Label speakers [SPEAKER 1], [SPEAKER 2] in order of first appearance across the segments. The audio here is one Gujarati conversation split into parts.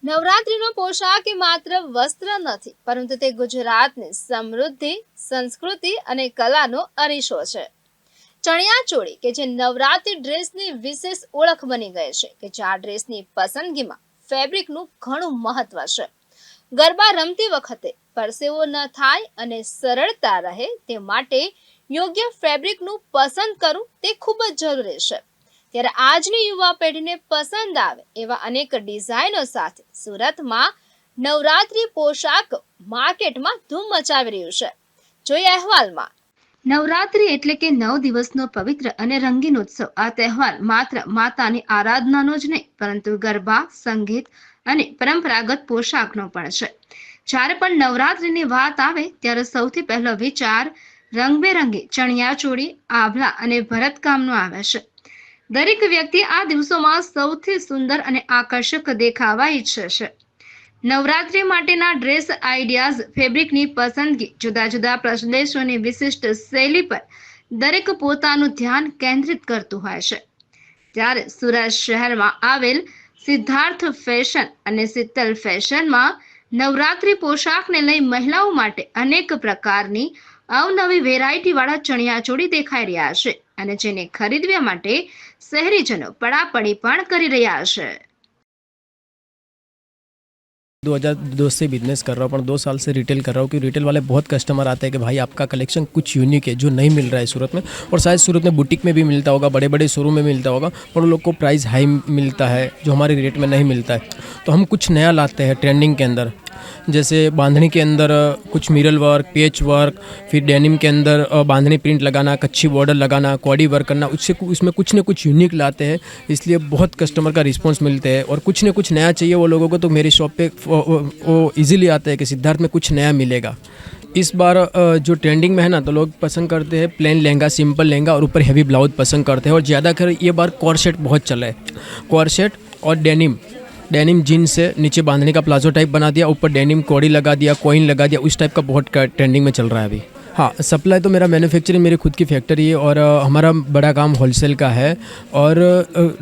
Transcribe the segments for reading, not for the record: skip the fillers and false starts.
[SPEAKER 1] નવરાત્રીનો પોશાક એ માત્ર વસ્ત્ર નથી, પરંતુ તે ગુજરાતની સમૃદ્ધિ, સંસ્કૃતિ અને કલાનો અરીસો છે. ચણિયાચોળી કે જે નવરાત્રી ડ્રેસની વિશેષ ઓળખ બની ગઈ છે કે જે આ ડ્રેસની પસંદગીમાં ફેબ્રિકનું ઘણું મહત્વ છે. ગરબા રમતી વખતે પરસેવો ન થાય અને સરળતા રહે તે માટે યોગ્ય ફેબ્રિકનું પસંદ કરવું તે ખૂબ જ જરૂરી છે. ત્યારે આજની યુવા પેઢીને પસંદ આવે એવા અનેક ડિઝાઇનો સાથે સુરતમાં નવરાત્રી પોશાક માર્કેટમાં ધૂમ મચાવી રહ્યું છે. જોઈએ અહેવાલમાં. નવરાત્રી એટલે કે 9 દિવસનો પવિત્ર અને રંગીન ઉત્સવ. આ તહેવાર માત્ર માતાની આરાધનાનો જ નહીં, પરંતુ ગરબા, સંગીત અને પરંપરાગત પોશાકનો પણ છે. જ્યારે પણ નવરાત્રીની વાત આવે ત્યારે સૌથી પહેલો વિચાર રંગબેરંગી ચણિયાચોળી, આભલા અને ભરતકામનો આવે છે. દરેક વ્યક્તિ આ દિવસોમાં સૌથી સુંદર અને આકર્ષક દેખાવા ઈચ્છે છે. નવરાત્રી માટેના ડ્રેસ આઈડિયાઝ, ફેબ્રિકની પસંદગી, જુદા જુદા પ્રદેશોની વિશિષ્ટ શૈલી પર દરેક પોતાનું ધ્યાન કેન્દ્રિત કરતું હોય છે. ત્યારે સુરત શહેરમાં આવેલ સિદ્ધાર્થ ફેશન અને શીતલ ફેશનમાં નવરાત્રી પોશાકને લઈ મહિલાઓ માટે અનેક પ્રકારની અવનવી વેરાયટી વાળા ચણિયાચોળી દેખાઈ રહ્યા છે અને જેને ખરીદવા માટે શહેરીજનો પડાપડી પણ કરી રહ્યા છે.
[SPEAKER 2] 2002 से बिजनेस कर रहा हूँ, पर 2 साल से रिटेल कर रहा हूँ क्योंकि रिटेल वाले बहुत कस्टमर आते हैं कि भाई आपका कलेक्शन कुछ यूनिक है जो नहीं मिल रहा है सूरत में, और शायद सूरत में बुटीक में भी मिलता होगा, बड़े बड़े शोरूम में मिलता होगा, पर उन लोग को प्राइस हाई मिलता है जो हमारे रेट में नहीं मिलता है. तो हम कुछ नया लाते हैं ट्रेंडिंग के अंदर, जैसे बांधनी के अंदर कुछ मिरर वर्क, पेच वर्क, फिर डेनिम के अंदर बांधनी प्रिंट लगाना, कच्ची बॉर्डर लगाना, कॉडी वर्क करना, उसमें कुछ न कुछ यूनिक लाते हैं. इसलिए बहुत कस्टमर का रिस्पांस मिलते हैं और कुछ न कुछ नया चाहिए वो लोगों को तो मेरी शॉप पे वो इजीली आते हैं कि सिद्धार्थ में कुछ नया मिलेगा. इस बार जो ट्रेंडिंग में है ना, तो लोग पसंद करते हैं प्लेन लहंगा, सिंपल लहंगा और ऊपर हैवी ब्लाउज पसंद करते हैं. और ज़्यादातर ये बार कॉर्सेट बहुत चला है. कॉर्सेट और डेनिम जीन्स से नीचे बांधने का प्लाजो टाइप बना दिया, ऊपर डेनिम कॉडी लगा दिया, कॉइन लगा दिया, उस टाइप का बहुत ट्रेंडिंग में चल रहा है अभी. हाँ, सप्लाई तो मेरा मैन्युफैक्चरिंग मेरी खुद की फैक्ट्री है और हमारा बड़ा काम होलसेल का है. और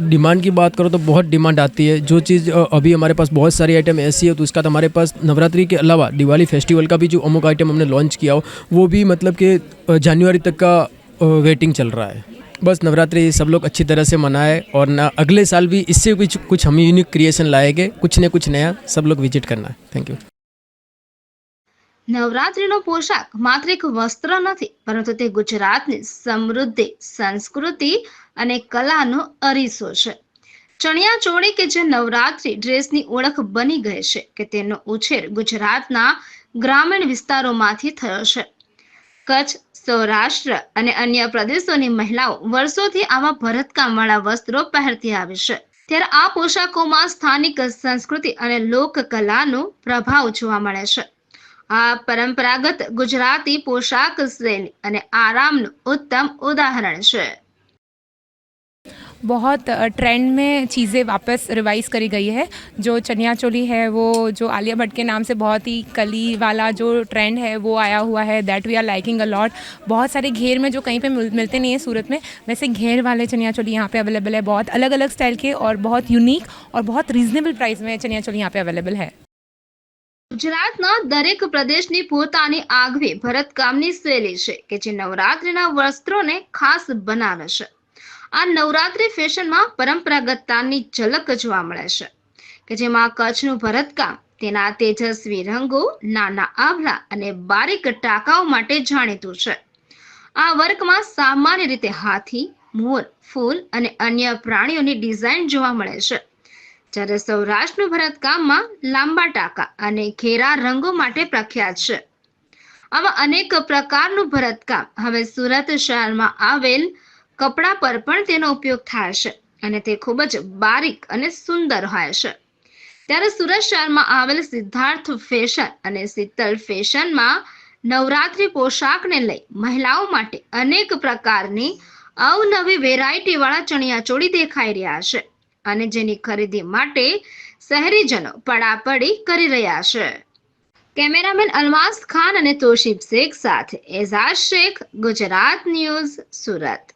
[SPEAKER 2] डिमांड की बात करो तो बहुत डिमांड आती है. जो चीज़ अभी हमारे पास बहुत सारी आइटम ऐसी है, तो उसका तो हमारे पास नवरात्रि के अलावा दिवाली फेस्टिवल का भी जो अमुक आइटम हमने लॉन्च किया हो वो भी मतलब कि जनवरी तक का वेटिंग चल रहा है. बस नवरात्रि सब लोग अच्छी तरह से मनाए और ना अगले साल भी इससे कुछ हम यूनिक क्रिएशन लाएंगे, कुछ न कुछ नया सब लोग विजिट करना है. Thank you.
[SPEAKER 1] નવરાત્રીનો પોશાક માત્ર એક વસ્ત્ર નથી, પરંતુ તે ગુજરાતની સમૃદ્ધિ, સંસ્કૃતિ અને કલાનો અરીસો છે. ચણિયાચોળી કે જે નવરાત્રી ડ્રેસની ઓળખ બની ગઈ છે કે તેનો ઉછેર ગુજરાતના ગ્રામીણ વિસ્તારોમાંથી થયો છે. કચ્છ, સૌરાષ્ટ્ર અને અન્ય પ્રદેશોની મહિલાઓ વર્ષોથી આવા ભરતકામવાળા વસ્ત્રો પહેરતી આવી છે. ત્યારે આ પોશાકોમાં સ્થાનિક સંસ્કૃતિ અને લોકકલાનો પ્રભાવ જોવા મળે છે. આ પરંપરાગત ગુજરાતી પોશાક શૈલી અને આરામનું उत्तम उदाहरण છે.
[SPEAKER 3] बहुत ट्रेंड में चीज़ें वापस रिवाइज करी गई है. जो चनिया चोली है वो जो आलिया भट्ट के नाम से बहुत ही कली वाला जो ट्रेंड है वो आया हुआ है. That we are liking a lot. बहुत सारे घेर में जो कहीं पे मिलते नहीं है सूरत में, वैसे घेर वाले चनिया चोली यहाँ पे अवेलेबल है. बहुत अलग अलग स्टाइल के और बहुत यूनिक और बहुत रीजनेबल प्राइस में चनिया चोली यहाँ पे अवेलेबल है.
[SPEAKER 1] ગુજરાતના દરેક પ્રદેશની પોતાની આગવી ભરતકામની શૈલી છે કે જે નવરાત્રીના વસ્ત્રોને ખાસ બનાવે છે. આ નવરાત્રી ફેશનમાં પરંપરાગતતાની ઝલક જોવા મળે છે કે જેમાં કચ્છનું ભરતકામ તેના તેજસ્વી રંગો, નાના આભલા અને બારીક ટાંકાઓ માટે જાણીતું છે. આ વર્કમાં સામાન્ય રીતે હાથી, મોર, ફૂલ અને અન્ય પ્રાણીઓની ડિઝાઇન જોવા મળે છે. જ્યારે સૌરાષ્ટ્રનું ભરતકામમાં લાંબા ટાંકા અને ઘેરા રંગો માટે પ્રખ્યાત છે. આવા અનેક પ્રકારનું ભરતકામ હવે સુરત શહેરમાં આવેલ કપડા પર પણ તેનો ઉપયોગ થાય છે અને તે ખૂબ જ બારીક અને સુંદર હોય છે. ત્યારે સુરત શહેરમાં આવેલ સિદ્ધાર્થ ફેશન અને શીતલ ફેશનમાં નવરાત્રી પોશાકને લઈ મહિલાઓ માટે અનેક પ્રકારની અવનવી વેરાયટી વાળા ચણિયાચોળી દેખાઈ રહ્યા છે અને જેની ખરીદી માટે શહેરીજનો પડાપડી કરી રહ્યા છે. કેમેરામેન અલમાસ ખાન અને તોશિફ શેખ સાથે એઝાજ શેખ, ગુજરાત ન્યૂઝ, સુરત.